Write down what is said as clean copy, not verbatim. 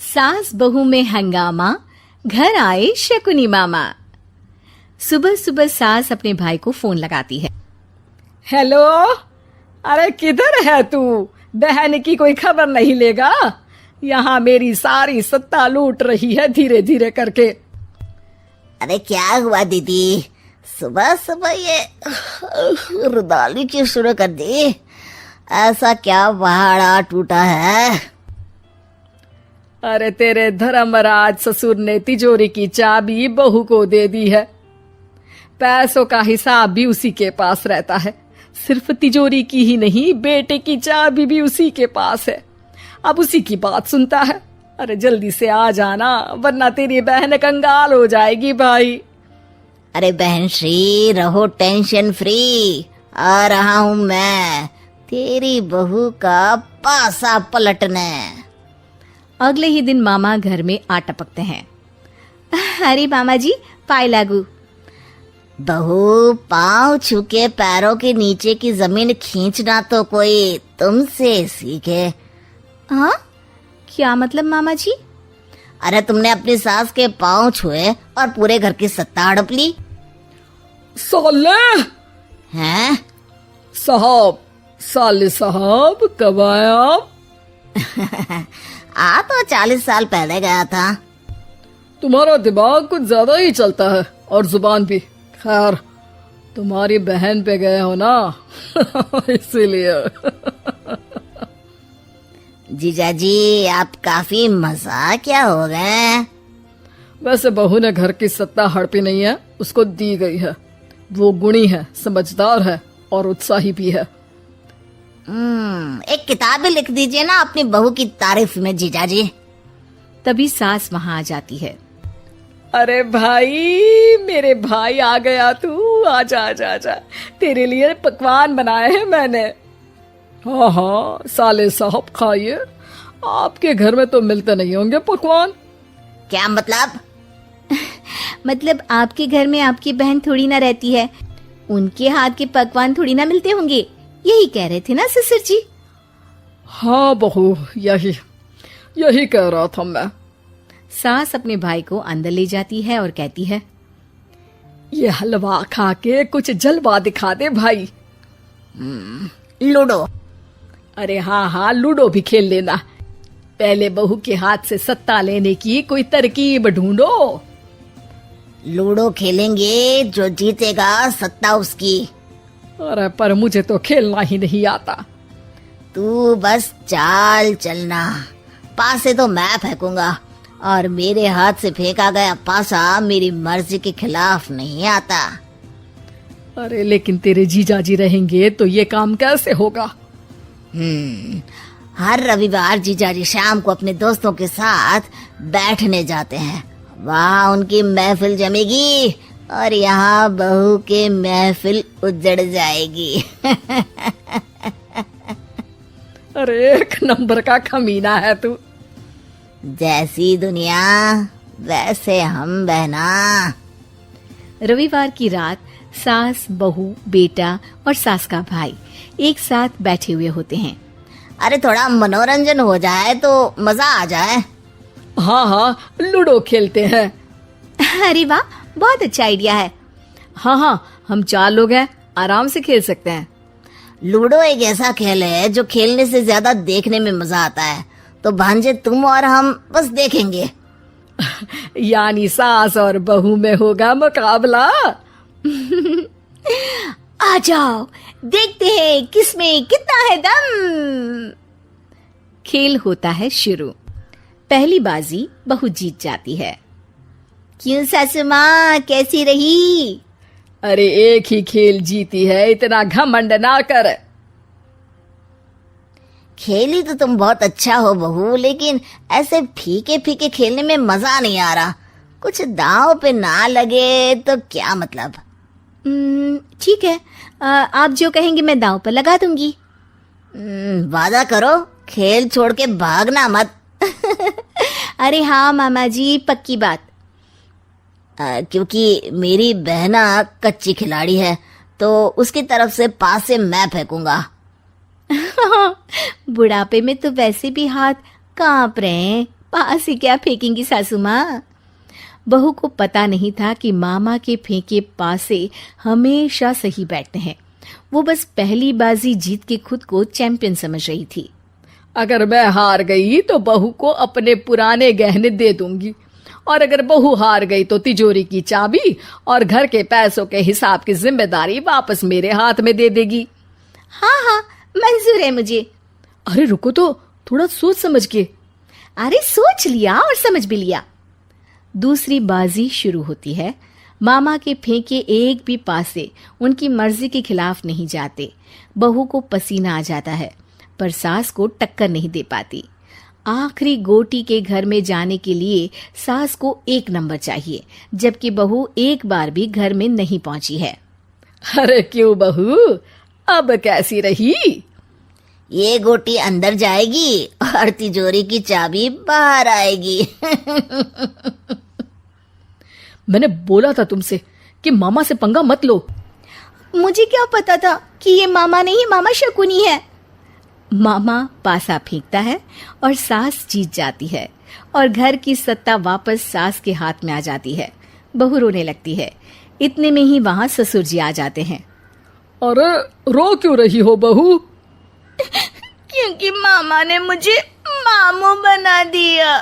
सास बहू में हंगामा, घर आए शकुनी मामा। सुबह सुबह सास अपने भाई को फोन लगाती है। हेलो, अरे किधर है तू? बहन की कोई खबर नहीं लेगा? यहाँ मेरी सारी सत्ता लूट रही है धीरे धीरे करके। अरे क्या हुआ दीदी, सुबह सुबह ये रुदाली क्यों शुरू कर दी? ऐसा क्या पहाड़ा टूटा है? अरे तेरे धर्मराज ससुर ने तिजोरी की चाबी बहू को दे दी है। पैसों का हिसाब भी उसी के पास रहता है। सिर्फ तिजोरी की ही नहीं, बेटे की चाबी भी उसी के पास है। अब उसी की बात सुनता है। अरे जल्दी से आ जाना, वरना तेरी बहन कंगाल हो जाएगी भाई। अरे बहन श्री, रहो टेंशन फ्री, आ रहा हूँ मैं तेरी बहू का पासा पलटने। अगले ही दिन मामा घर में आ टपकते हैं। अरे मामा जी, पाए लागू। बहू, पाँव छूके पैरों के नीचे की जमीन खींचना तो कोई तुमसे सीखे। हाँ, क्या मतलब मामा जी? अरे तुमने अपनी सास के पाँव छुए और पूरे घर की सत्ता हड़प ली। साले हैं? साहब, साले साहब कब आए आप? आ तो 40 साल पहले गया था। तुम्हारा दिमाग कुछ ज्यादा ही चलता है और जुबान भी। खैर, तुम्हारी बहन पे गए हो ना इसीलिए। जीजाजी, आप काफी मजाकिया हो गए। वैसे बहू ने घर की सत्ता हड़पी नहीं है, उसको दी गई है। वो गुणी है, समझदार है और उत्साही भी है। एक किताब भी लिख दीजिए ना अपनी बहू की तारीफ में जीजाजी। तभी सास वहां आ जाती है। अरे भाई, मेरे भाई आ गया तू। आजा आजा आजा, तेरे लिए पकवान बनाए हैं मैंने। हाँ हाँ साले साहब, खाइए। आपके घर में तो मिलते नहीं होंगे पकवान। क्या मतलब? मतलब आपके घर में आपकी बहन थोड़ी ना रहती है, उनके हाथ के पकवान थोड़ी ना मिलते होंगे, यही कह रहे थे ना ससुर जी? हाँ बहू, यही कह रहा था मैं। सास अपने भाई को अंदर ले जाती है और कहती है, ये हलवा खा के कुछ जलवा दिखा दे भाई। लूडो? अरे हाँ हाँ, लूडो भी खेल लेना। पहले बहू के हाथ से सत्ता लेने की कोई तरकीब ढूंढो। लूडो खेलेंगे, जो जीतेगा सत्ता उसकी। अरे पर मुझे तो खेलना ही नहीं आता। तू बस चाल चलना, पासे तो मैं फेंकूंगा और मेरे हाथ से फेंका गया पासा मेरी मर्जी के खिलाफ नहीं आता। अरे लेकिन तेरे जीजाजी रहेंगे तो ये काम कैसे होगा? हर रविवार जीजाजी शाम को अपने दोस्तों के साथ बैठने जाते हैं। वहाँ उनकी महफिल जमेगी और यहाँ बहू के महफिल उजड़ जाएगी। अरे एक नंबर का खमीना है तू। जैसी दुनिया वैसे हम बहना। रविवार की रात सास, बहू, बेटा और सास का भाई एक साथ बैठे हुए होते हैं। अरे थोड़ा मनोरंजन हो जाए तो मजा आ जाए। हाँ हाँ, लूडो खेलते हैं। अरे वाह, बहुत अच्छा आइडिया है। हाँ हाँ, हम 4 लोग हैं, आराम से खेल सकते हैं। लूडो एक ऐसा खेल है जो खेलने से ज्यादा देखने में मजा आता है। तो भांजे तुम और हम बस देखेंगे। यानी सास और बहू में होगा मुकाबला। आ जाओ, देखते हैं किसमें कितना है दम। खेल होता है शुरू। पहली बाजी बहू जीत जाती है। क्यों सासू माँ, कैसी रही? अरे एक ही खेल जीती है, इतना घमंड ना कर। खेली तो तुम बहुत अच्छा हो बहू, लेकिन ऐसे फीके फीके खेलने में मजा नहीं आ रहा। कुछ दांव पे ना लगे तो क्या मतलब? ठीक है, आप जो कहेंगे मैं दांव पर लगा दूंगी। वादा करो, खेल छोड़ के भागना मत। अरे हाँ मामा जी, पक्की बात। क्योंकि मेरी बहना कच्ची खिलाड़ी है, तो उसकी तरफ से पास से मैं फेंकूंगा। बुढ़ापे में तो वैसे भी हाथ कांप रहे हैं, पास ही क्या फेंकेंगी सासू माँ। बहू को पता नहीं था कि मामा के फेंके पासे हमेशा सही बैठते हैं। वो बस पहली बाजी जीत के खुद को चैंपियन समझ रही थी। अगर मैं हार गई तो बहू को अपने पुराने गहने दे दूंगी, और अगर बहू हार गई तो तिजोरी की चाबी और घर के पैसों के हिसाब की जिम्मेदारी वापस मेरे हाथ में दे देगी। हाँ हाँ, मंजूर है मुझे। अरे रुको तो, थोड़ा सोच समझ के। अरे सोच लिया और समझ भी लिया। दूसरी बाजी शुरू होती है। मामा के फेंके एक भी पासे उनकी मर्जी के खिलाफ नहीं जाते। बहू को पसीना आ जाता है, पर सास को टक्कर नहीं दे पाती। आखिरी गोटी के घर में जाने के लिए सास को 1 नंबर चाहिए, जबकि बहू एक बार भी घर में नहीं पहुंची है। अरे क्यों बहू, अब कैसी रही? ये गोटी अंदर जाएगी और तिजोरी की चाबी बाहर आएगी। मैंने बोला था तुमसे कि मामा से पंगा मत लो। मुझे क्या पता था कि ये मामा नहीं, मामा शकुनी है। मामा पासा फेंकता है और सास जीत जाती है और घर की सत्ता वापस सास के हाथ में आ जाती है। बहू रोने लगती है। इतने में ही वहां ससुर जी आ जाते हैं। अरे रो क्यों रही हो बहू? क्योंकि मामा ने मुझे मामू बना दिया।